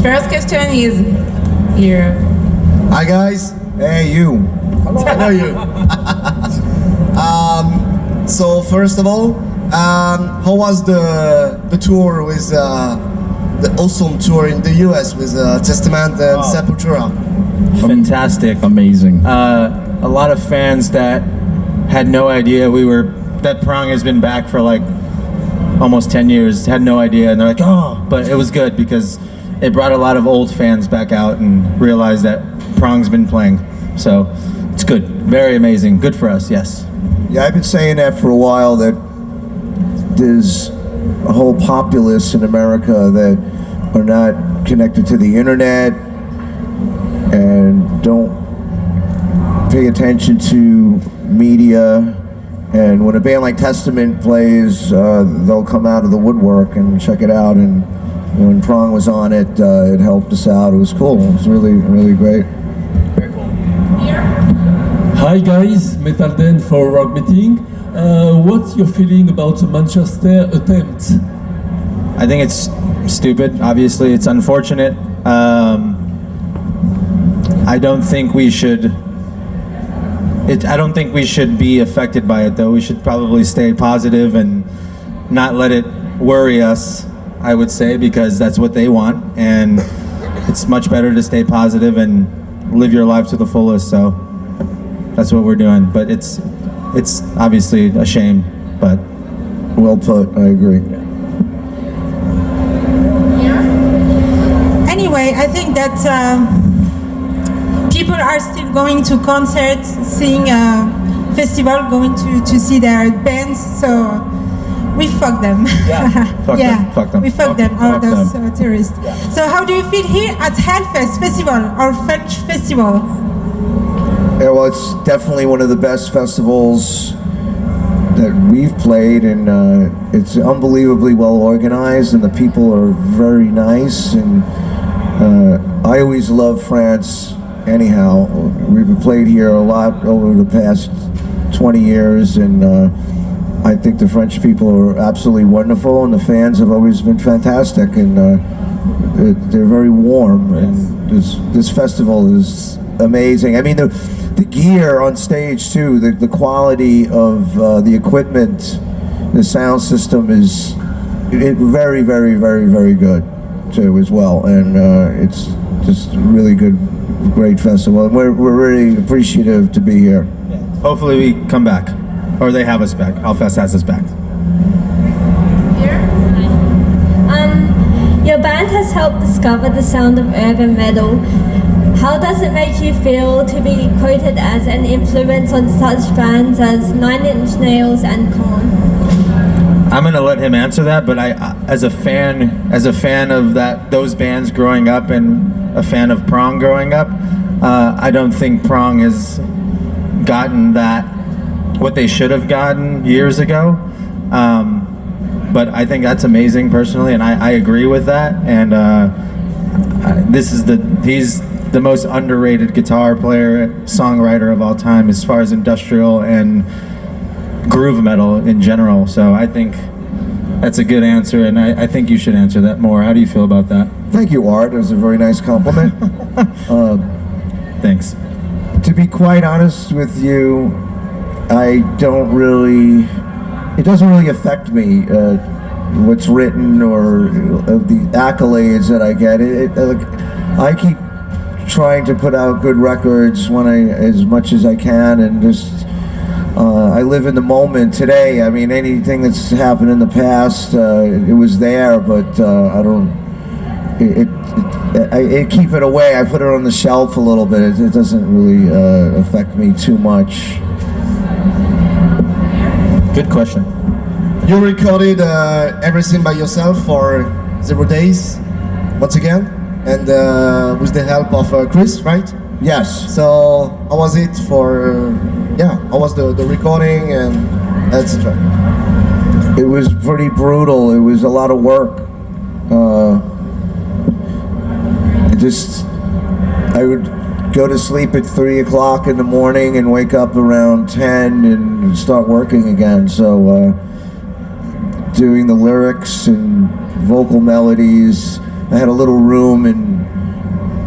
First question is here. Hi guys. Hey you. Hello. I know you. So first of all, how was the tour with the awesome tour in the US with Testament and Sepultura? Fantastic. Amazing. A lot of fans that had no idea that Prong has been back for like almost 10 years, had no idea, and they're like, oh, but it was good because it brought a lot of old fans back out and realized that Prong's been playing. So it's good. Very amazing. Good for us, yes. Yeah, I've been saying that for a while, that there's a whole populace in America that are not connected to the internet and don't pay attention to media. And when a band like Testament plays, they'll come out of the woodwork and check it out. And when Prong was on it, it helped us out. It was cool. It was really, really great. Very cool. Hi guys, Metal Den for Rock Meeting. What's your feeling about the Manchester attempt? I think it's stupid. Obviously, it's unfortunate. I don't think we should. I don't think we should be affected by it, though. We should probably stay positive and not let it worry us, I would say, because that's what they want. And it's much better to stay positive and live your life to the fullest. So that's what we're doing. But it's obviously a shame, but well put. I agree. Anyway, I think that people are still going to concerts, seeing a festival, going to see their bands, so we fuck them. Fuck them. Fuck them. We fuck them, all those tourists. Yeah. So how do you feel here at Hellfest Festival, our French festival? Yeah, well, it's definitely one of the best festivals that we've played, and it's unbelievably well organized, and the people are very nice. And I always love France. Anyhow, we've played here a lot over the past 20 years, and I think the French people are absolutely wonderful, and the fans have always been fantastic, and they're very warm. And this festival is amazing. I mean, the gear on stage too, the quality of the equipment, the sound system is very, very, very, very good too as well, and it's just really good. Great festival, and we're really appreciative to be here. Hopefully we come back, or they have us back. Hellfest has us back. Your band has helped discover the sound of urban metal. How does it make you feel to be quoted as an influence on such bands as Nine Inch Nails and Korn? I'm gonna let him answer that, but as a fan of those bands growing up, and a fan of Prong growing up, I don't think Prong has gotten what they should have gotten years ago. But I think that's amazing personally, and I agree with that. And he's the most underrated guitar player, songwriter of all time, as far as industrial and groove metal in general. So I think that's a good answer, and I think you should answer that more. How do you feel about that? Thank you, Art. It was a very nice compliment. Thanks. To be quite honest with you, it doesn't really affect me what's written or the accolades that I get. I keep trying to put out good records as much as I can, and just I live in the moment today. I mean, anything that's happened in the past, it was there, but I don't. I keep it away. I put it on the shelf a little bit. It doesn't really affect me too much. Good question. You recorded everything by yourself for 0 days, once again, and with the help of Chris, right? Yes. So how was it how was the recording and etc.? It was pretty brutal. It was a lot of work. I would go to sleep at 3 o'clock in the morning and wake up around 10 and start working again. So doing the lyrics and vocal melodies. I had a little room in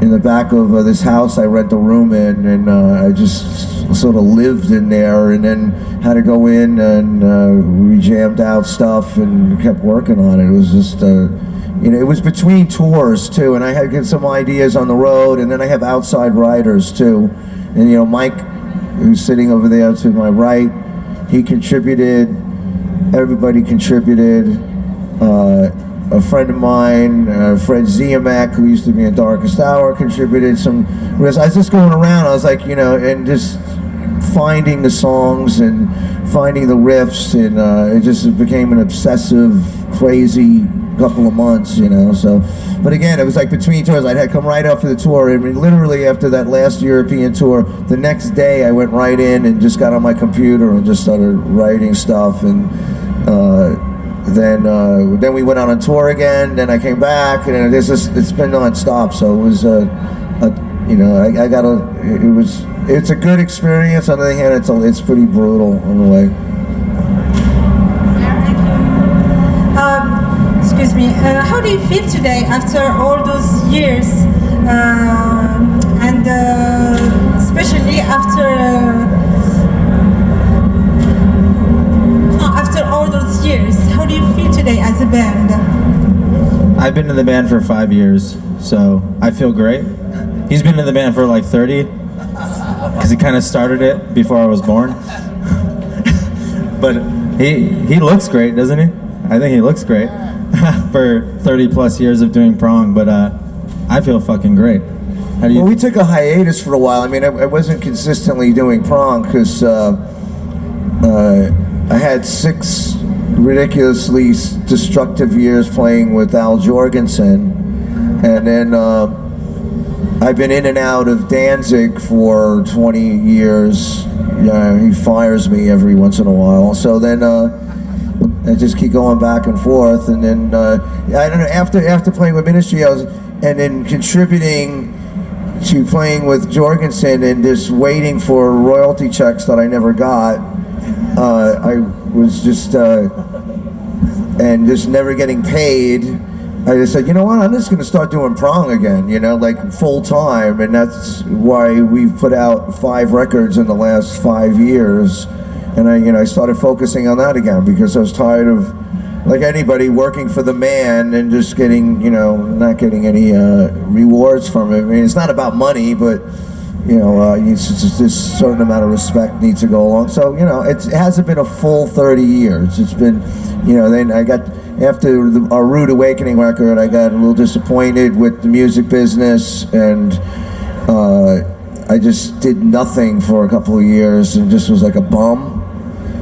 in the back of this house I rent a room in, and I just sort of lived in there, and then had to go in and we jammed out stuff and kept working on it. It was just, you know, it was between tours too, and I had to get some ideas on the road, and then I have outside writers too. And you know, Mike, who's sitting over there to my right, he contributed, everybody contributed. A friend of mine, Fred Ziamak, who used to be in Darkest Hour, contributed some. I was just going around, I was like, you know, and just finding the songs and finding the riffs, and it just became an obsessive, crazy couple of months, you know. So, but again, it was like between tours. I had come right after the tour. I mean, literally after that last European tour, the next day I went right in and just got on my computer and just started writing stuff, and then we went out on tour again. Then I came back, and it's been non-stop. So it was, you know, it's a good experience. On the other hand, it's pretty brutal in a way. Excuse me. How do you feel today after all those years, and especially after all those years? How do you feel today as a band? I've been in the band for 5 years, so I feel great. He's been in the band for like 30, because he kind of started it before I was born. But he looks great, doesn't he? I think he looks great for 30 plus years of doing Prong, but I feel fucking great. How do you? Well, we took a hiatus for a while. I mean, I wasn't consistently doing Prong because I had 6 ridiculously destructive years playing with Al Jorgensen, and then I've been in and out of Danzig for 20 years. Yeah, he fires me every once in a while. So then I just keep going back and forth, and then I don't know. After playing with Ministry, and then contributing to playing with Jorgensen, and just waiting for royalty checks that I never got. I was just and just never getting paid. I just said, you know what, I'm just going to start doing Prong again, you know, like full time, and that's why we've put out 5 records in the last 5 years. And I started focusing on that again because I was tired of, like anybody, working for the man and just getting, you know, not getting any rewards from it. I mean, it's not about money, but you know, it's just this certain amount of respect needs to go along. So, you know, it hasn't been a full 30 years. It's been, you know, then I got, after our Rude Awakening record, I got a little disappointed with the music business, and I just did nothing for a couple of years and just was like a bum.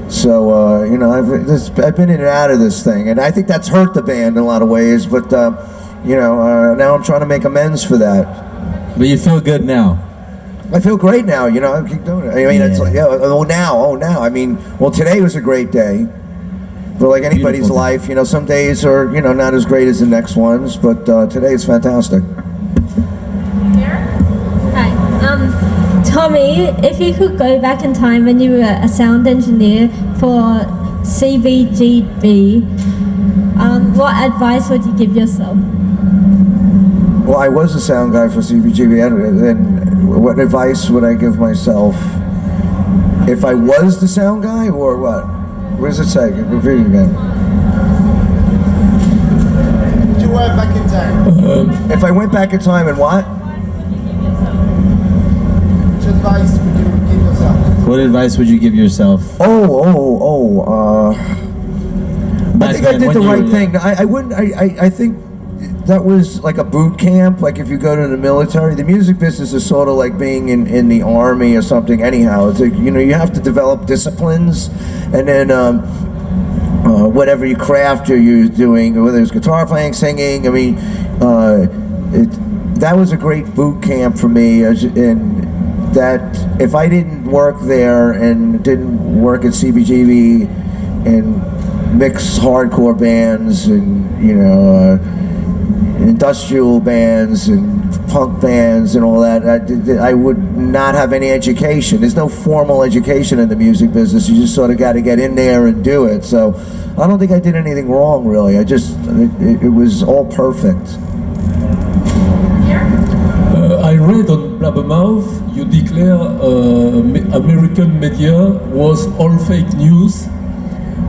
So, you know, I've been in and out of this thing, and I think that's hurt the band in a lot of ways, but, you know, now I'm trying to make amends for that. But you feel good now? I feel great now, you know, I keep doing it. I mean, it's like, now. I mean, well, today was a great day. But like anybody's life, you know, some days are, you know, not as great as the next ones, but today is fantastic. Hi. Tommy, if you could go back in time when you were a sound engineer for CBGB, what advice would you give yourself? Well, I was a sound guy for CBGB, and what advice would I give myself? If I was the sound guy, or what? What does it say? Repeat it again. If you went back in time. If I went back in time and what? Which advice would you give yourself? What advice would you give yourself? I think I did the right thing. I wouldn't. I think that was like a boot camp. Like if you go to the military, the music business is sort of like being in the army or something. Anyhow, it's like, you know, you have to develop disciplines, and then whatever you craft you're doing, whether it's guitar playing, singing. I mean, that was a great boot camp for me, and that if I didn't work there and didn't work at CBGB and mix hardcore bands and, you know, industrial bands and punk bands and all that, I would not have any education. There's no formal education in the music business. You just sort of got to get in there and do it. So I don't think I did anything wrong, really. It was all perfect. blabbermouth, you declare American media was all fake news.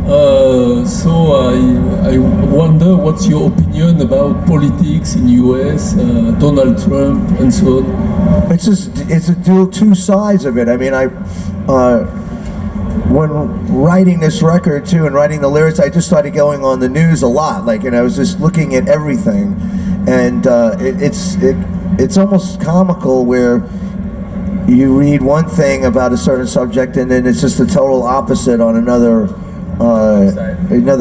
So I wonder what's your opinion about politics in US, Donald Trump, and so on. It's two sides of it. I mean, when writing this record too and writing the lyrics, I just started going on the news a lot. Like, and I was just looking at everything, and it's almost comical where you read one thing about a certain subject and then it's just the total opposite on another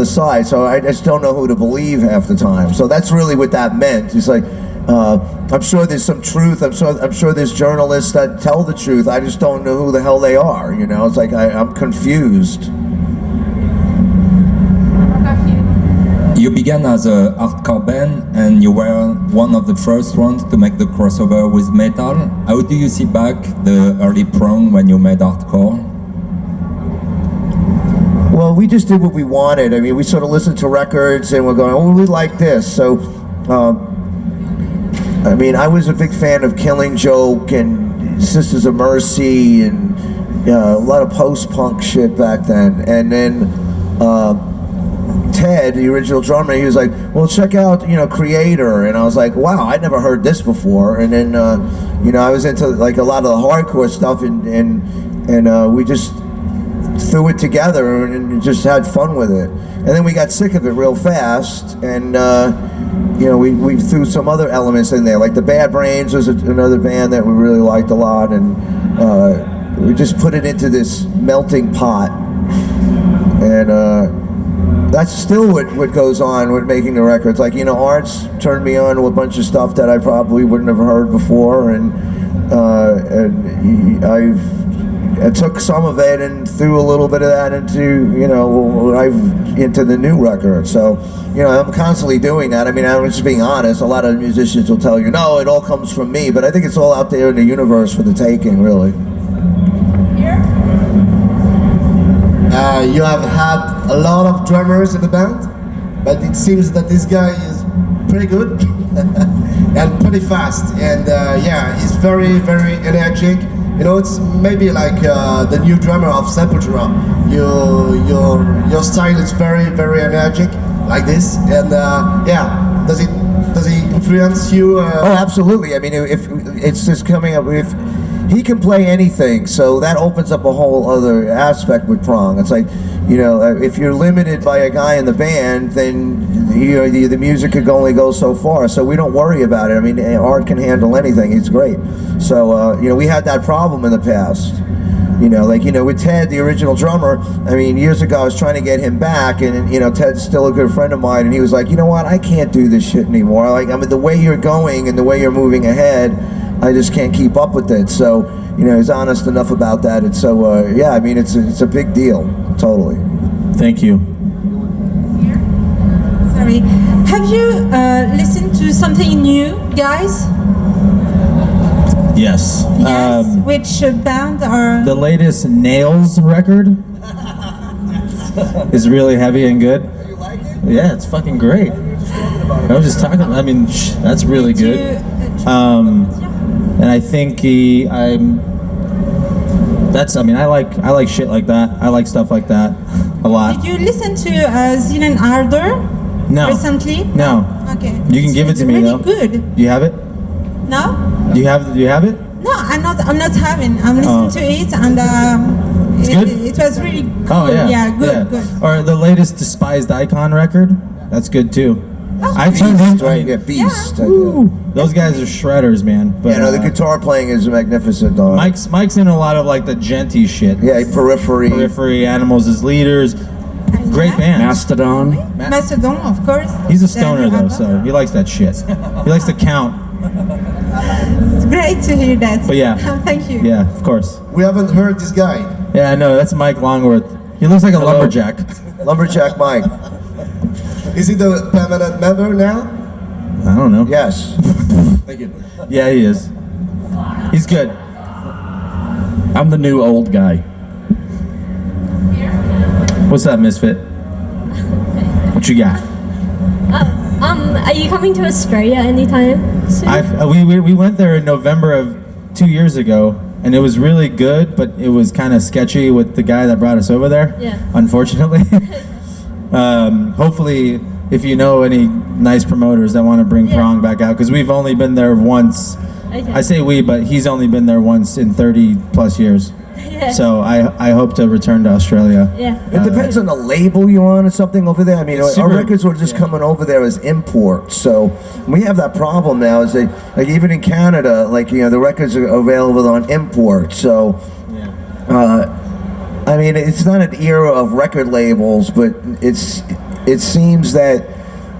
side. So I just don't know who to believe half the time. So that's really what that meant. It's like, I'm sure there's some truth. I'm sure there's journalists that tell the truth. I just don't know who the hell they are. You know, it's like I'm confused. You began as a hardcore band, and you were one of the first ones to make the crossover with metal. How do you see back the early Prong when you made hardcore? Well, we just did what we wanted. I mean, we sort of listened to records and we're going, oh, we like this. So, I mean, I was a big fan of Killing Joke and Sisters of Mercy and a lot of post-punk shit back then. And then Ted, the original drummer, he was like, well, check out, Creator. And I was like, wow, I'd never heard this before. And then, I was into like a lot of the hardcore stuff and we just threw it together and just had fun with it. And then we got sick of it real fast, and we threw some other elements in there, like the Bad Brains was another band that we really liked a lot, and we just put it into this melting pot. And that's still what goes on with making the records. Like, Art's turned me on to a bunch of stuff that I probably wouldn't have heard before, and I took some of it and threw a little bit of that into, into the new record. So, I'm constantly doing that. I mean, I'm just being honest. A lot of musicians will tell you, no, it all comes from me, but I think it's all out there in the universe for the taking, really. You have had a lot of drummers in the band, but it seems that this guy is pretty good and pretty fast. And he's very, very energetic. It's maybe like the new drummer of Sepultura. Your style is very, very energetic, like this. And does he influence you? Oh, absolutely. I mean, if it's just coming up with. He can play anything, so that opens up a whole other aspect with Prong. It's like, if you're limited by a guy in the band, then the music could only go so far. So we don't worry about it. I mean, Art can handle anything. He's great. So we had that problem in the past. With Ted, the original drummer. I mean, years ago I was trying to get him back, and Ted's still a good friend of mine, and he was like, you know what? I can't do this shit anymore. Like, I mean, the way you're going and the way you're moving ahead, I just can't keep up with it. So, he's honest enough about that. And so, I mean, it's a big deal. Totally. Thank you. Sorry. Have you listened to something new, guys? Yes. Yes. Which band are? The latest Nails record is really heavy and good. You like it? Yeah, it's fucking great. I was just talking. I mean, that's really good. And I think I like shit like that. I like stuff like that a lot. Did you listen to Zinnen Ardor? No. Recently? No. Okay. You can give it to me really though. Good. Do you have it? No? Do you have it? No, I'm not having. I'm listening to it, and It's good? it was really cool. Oh yeah. Yeah, good. Or the latest Despised Icon record. That's good too. Oh, I turned him. Yeah, Beast. Yeah. Those guys are shredders, man. But the guitar playing is magnificent on it. Mike's in a lot of like the genty shit. Yeah, Periphery. Animals as Leaders. Great band. Mastodon. Mastodon, of course. He's a stoner though, so he likes that shit. He likes to count. It's great to hear that. But yeah. Thank you. Yeah, of course. We haven't heard this guy. Yeah, I know. That's Mike Longworth. He looks like a lumberjack. Lumberjack Mike. Is he the permanent member now? I don't know. Yes. Thank you. Yeah, he is. He's good. I'm the new old guy. What's up, Misfit? What you got? Are you coming to Australia anytime soon? We went there in November of 2 years ago, and it was really good, but it was kind of sketchy with the guy that brought us over there. Yeah. Unfortunately. Hopefully, if you know any nice promoters that want to bring Prong back out, because we've only been there once. Okay. I say we, but he's only been there once in 30 plus years. Yeah. So I hope to return to Australia. Yeah. It depends on the label you're on or something over there. I mean, It's our super- records were just coming over there as imports, so we have that problem now. Is they, like, even in Canada, like, you know, the records are available on import. So, I mean, it's not an era of record labels, but it seems that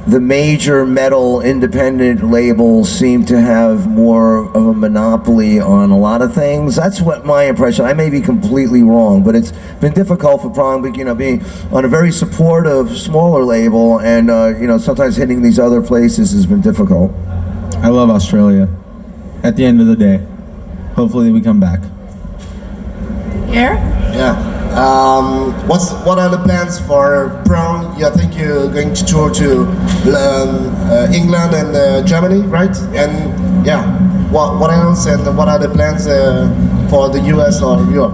the major metal independent labels seem to have more of a monopoly on a lot of things. That's what my impression. I may be completely wrong, but it's been difficult for Prong, you know, being on a very supportive, smaller label, and you know, sometimes hitting these other places has been difficult. I love Australia. At the end of the day, hopefully we come back. Here? Yeah. What are the plans for Prong? I think you're going to tour to England and Germany, right? And yeah, what else? And what are the plans for the US or Europe?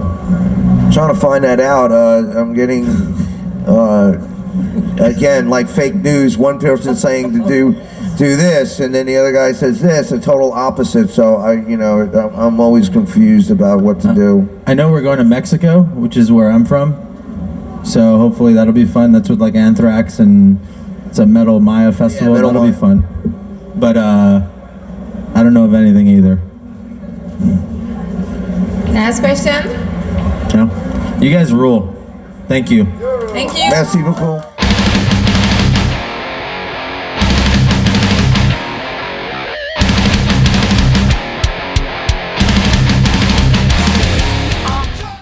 Trying to find that out. I'm getting again, like fake news. One person saying to do this, and then the other guy says this, a total opposite. So I'm always confused about what to do. I know we're going to Mexico, which is where I'm from. So hopefully that'll be fun. That's with like Anthrax, and it's a Metal Maya festival. Metal That'll be Maya. fun. But I don't know of anything either. Last question. No? You guys rule. Thank you. Thank you. Merci beaucoup.